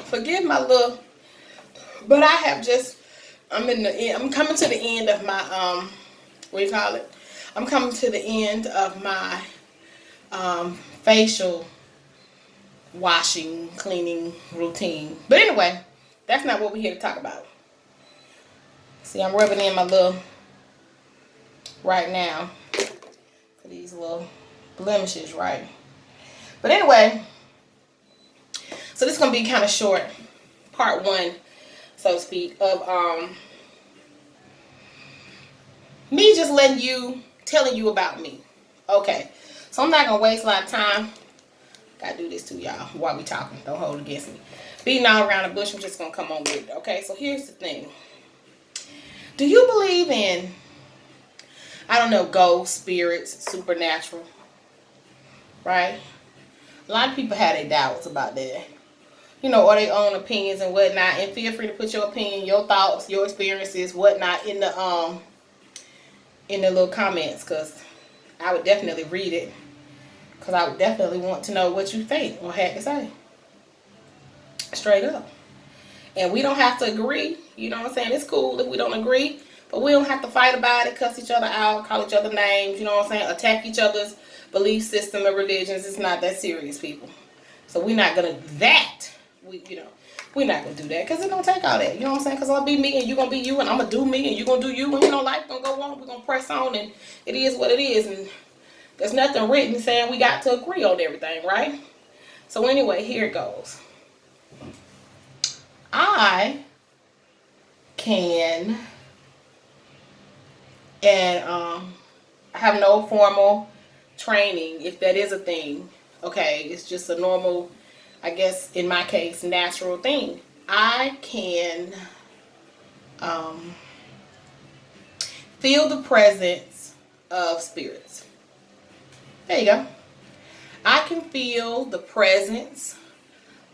forgive my little, but I have just, I'm coming to the end of my, what do you call it? I'm coming to the end of my, facial washing, cleaning routine. But anyway, that's not what we're here to talk about. See, I'm rubbing in my little, right now, for these little blemishes, right? But anyway, so this is going to be kind of short, part one, so to speak, of me just telling you about me. Okay, so I'm not going to waste a lot of time. Gotta do this too, y'all, while we talking. Don't hold it against me. Beating all around the bush, I'm just going to come on with it. Okay, so here's the thing. Do you believe in, I don't know, ghosts, spirits, supernatural? Right? A lot of people have their doubts about that. You know, or their own opinions and whatnot. And feel free to put your opinion, your thoughts, your experiences, whatnot in the little comments, because I would definitely read it. Because I would definitely want to know what you think or had to say. Straight up. And we don't have to agree. You know what I'm saying? It's cool if we don't agree. But we don't have to fight about it, cuss each other out, call each other names. You know what I'm saying? Attack each other's belief system or religions. It's not that serious, people. So we're not going to do that. We're not going to do that. Because it don't take all that. You know what I'm saying? Because I'll be me and you're going to be you. And I'm going to do me and you're going to do you. And, life going to go on. We're going to press on. And it is what it is. And there's nothing written saying we got to agree on everything, right? So anyway, here it goes. I can have no formal training, if that is a thing. Okay, it's just a normal, I guess in my case, natural thing. I can feel the presence of spirits. There you go. I can feel the presence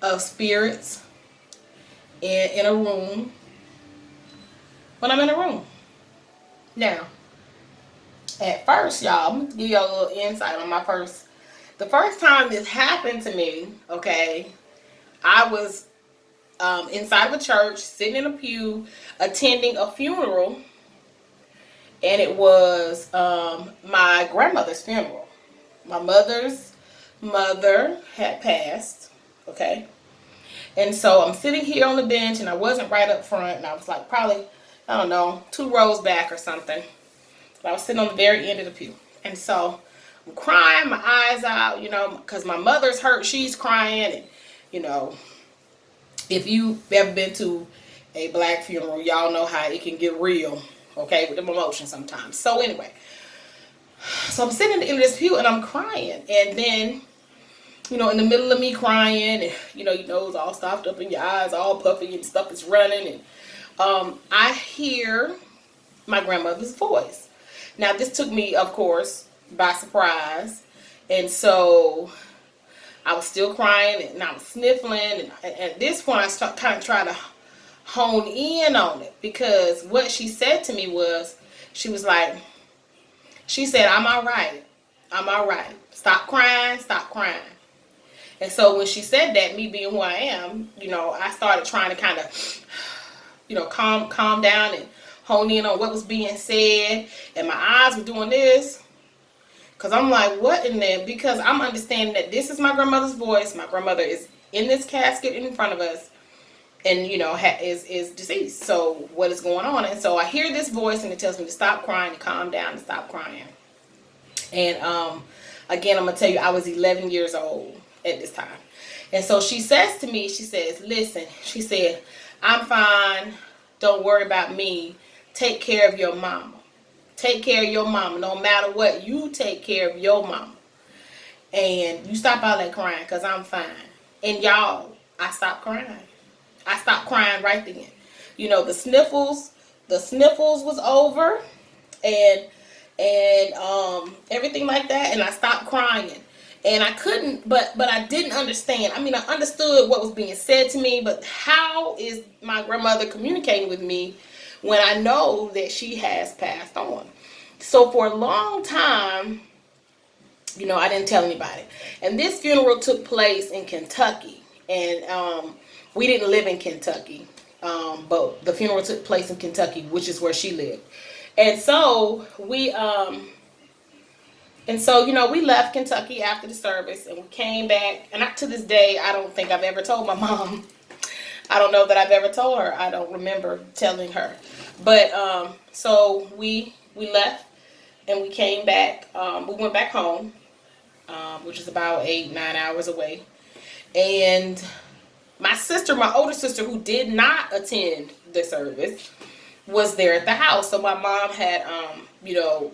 of spirits in a room when I'm in a room. Now, at first, y'all, I'm going to give y'all a little insight on the first time this happened to me, okay, I was inside of a church, sitting in a pew, attending a funeral, and it was my grandmother's funeral. My mother's mother had passed, okay? And so I'm sitting here on the bench, and I wasn't right up front, and I was like probably, I don't know, 2 rows back or something. But I was sitting on the very end of the pew. And so I'm crying my eyes out, because my mother's hurt, she's crying. And, if you've ever been to a black funeral, y'all know how it can get real, okay, with them emotions sometimes. So anyway, so I'm sitting at the end of this pew and I'm crying. And then, in the middle of me crying, and, your nose all stopped up and your eyes all puffy and stuff is running. And I hear my grandmother's voice. Now, this took me, of course, by surprise. And so I was still crying and I was sniffling. And at this point, I kind of tried to hone in on it. Because what she said to me was, she said, I'm all right. I'm all right. Stop crying. Stop crying. And so when she said that, me being who I am, I started trying to kind of, calm down and hone in on what was being said. And my eyes were doing this. Because I'm like, what in there? Because I'm understanding that this is my grandmother's voice. My grandmother is in this casket in front of us. And, is deceased. So what is going on? And so I hear this voice and it tells me to stop crying, to calm down, and stop crying. And again, I'm going to tell you, I was 11 years old at this time. And so she says to me, she says, listen, she said, I'm fine. Don't worry about me. Take care of your mama. Take care of your mama. No matter what, you take care of your mama. And you stop all that crying because I'm fine. And y'all, I stopped crying. I stopped crying right then. The sniffles was over and everything like that. And I stopped crying. And I couldn't, but I didn't understand. I mean, I understood what was being said to me, but how is my grandmother communicating with me when I know that she has passed on? So for a long time, I didn't tell anybody. And this funeral took place in Kentucky. And We didn't live in Kentucky, but the funeral took place in Kentucky, which is where she lived. And so we left Kentucky after the service, and we came back. And to this day, I don't think I've ever told my mom. I don't know that I've ever told her. I don't remember telling her. But so we left, and we came back. We went back home, which is about 8-9 hours away. And my sister, my older sister, who did not attend the service, was there at the house. So my mom had,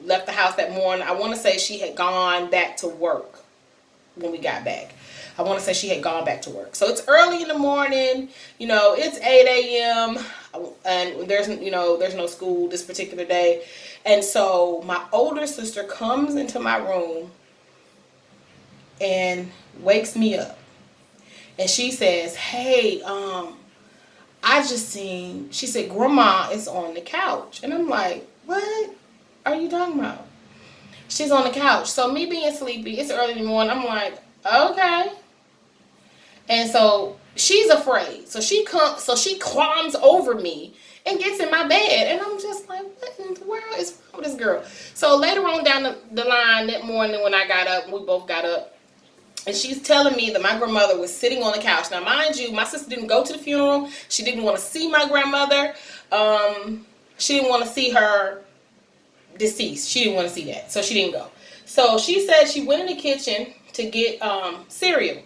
left the house that morning. I want to say she had gone back to work when we got back. I want to say she had gone back to work. So it's early in the morning. It's 8 a.m. and there's no school this particular day. And so my older sister comes into my room and wakes me up. And she says, "Hey, I just seen," she said, "Grandma is on the couch." And I'm like, "What are you talking about?" She's on the couch. So me being sleepy, it's early in the morning, I'm like, "Okay." And so she's afraid. So she climbs over me and gets in my bed. And I'm just like, what in the world is wrong with this girl? So later on down the line that morning when I got up, we both got up, and she's telling me that my grandmother was sitting on the couch. Now, mind you, my sister didn't go to the funeral. She didn't want to see my grandmother. She didn't want to see her deceased. She didn't want to see that. So she didn't go. So she said she went in the kitchen to get cereal.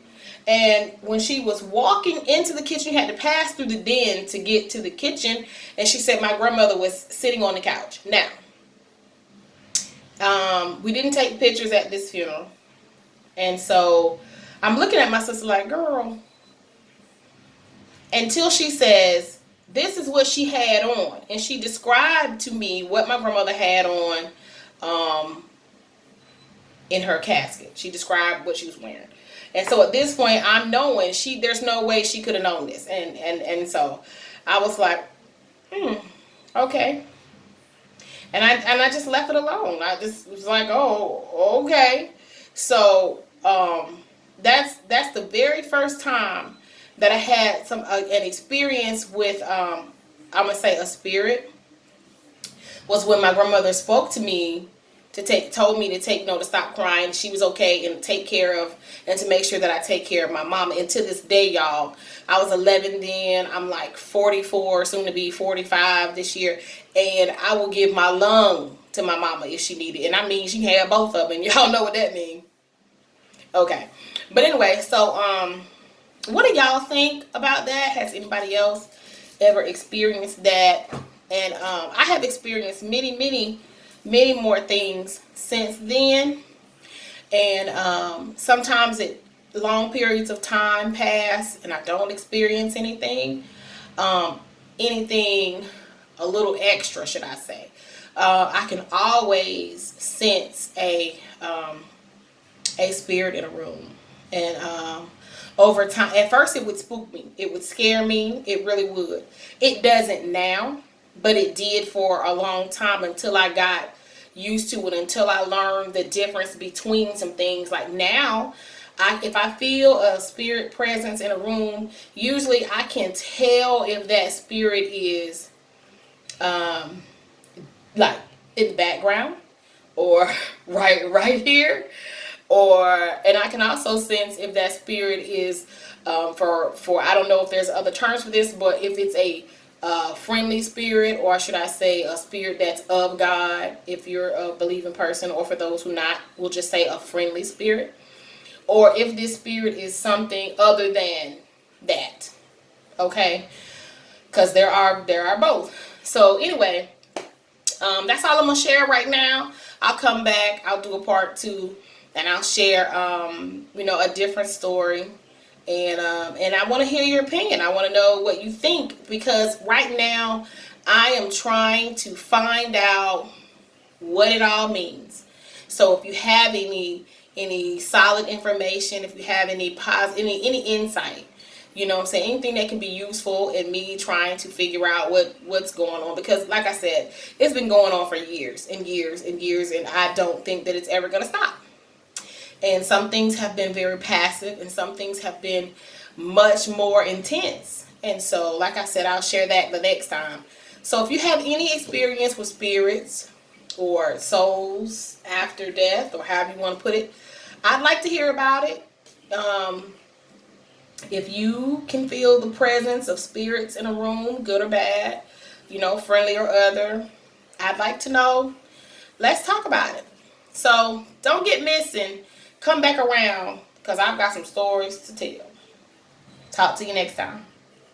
And when she was walking into the kitchen, you had to pass through the den to get to the kitchen. And she said my grandmother was sitting on the couch. Now, we didn't take pictures at this funeral. And so I'm looking at my sister like, girl, until she says, this is what she had on. And she described to me what my grandmother had on in her casket. She described what she was wearing. And so at this point, I'm knowing there's no way she could have known this. And so I was like, okay. And I just left it alone. I just was like, oh, okay. So that's the very first time that I had an experience with I'm gonna say a spirit, was when my grandmother spoke to me told me to stop crying. She was okay, and take care of, and to make sure that I take care of my mama. And to this day, y'all, I was 11 then. I'm like 44, soon to be 45 this year, and I will give my lung to my mama if she needed. And I mean, she had both of them. Y'all know what that means. Okay, but anyway, so what do y'all think about that? Has anybody else ever experienced that? And I have experienced many more things since then. And sometimes long periods of time pass and I don't experience anything. Anything a little extra, should I say. I can always sense a spirit in a room. And over time, at first it would spook me. It would scare me. It really would. It doesn't now, but it did for a long time until I got used to it, until I learned the difference between some things. Like now, if I feel a spirit presence in a room, usually I can tell if that spirit is like in the background or right here. And I can also sense if that spirit is for I don't know if there's other terms for this, but if it's a friendly spirit, or should I say a spirit that's of God, if you're a believing person, or for those who not, we'll just say a friendly spirit, or if this spirit is something other than that. Okay, because there are both. So anyway, that's all I'm gonna share right now. I'll come back, I'll do a part 2, and I'll share a different story. And I want to hear your opinion. I want to know what you think, because right now I am trying to find out what it all means. So if you have any solid information, if you have any positive, any insight, what I'm saying, anything that can be useful in me trying to figure out what's going on, because like I said, it's been going on for years and years and years, and I don't think that it's ever going to stop. And some things have been very passive, and some things have been much more intense. And so, like I said, I'll share that the next time. So if you have any experience with spirits or souls after death, or however you want to put it, I'd like to hear about it. If you can feel the presence of spirits in a room, good or bad, friendly or other, I'd like to know. Let's talk about it. So don't get missing. Come back around because I've got some stories to tell. Talk to you next time.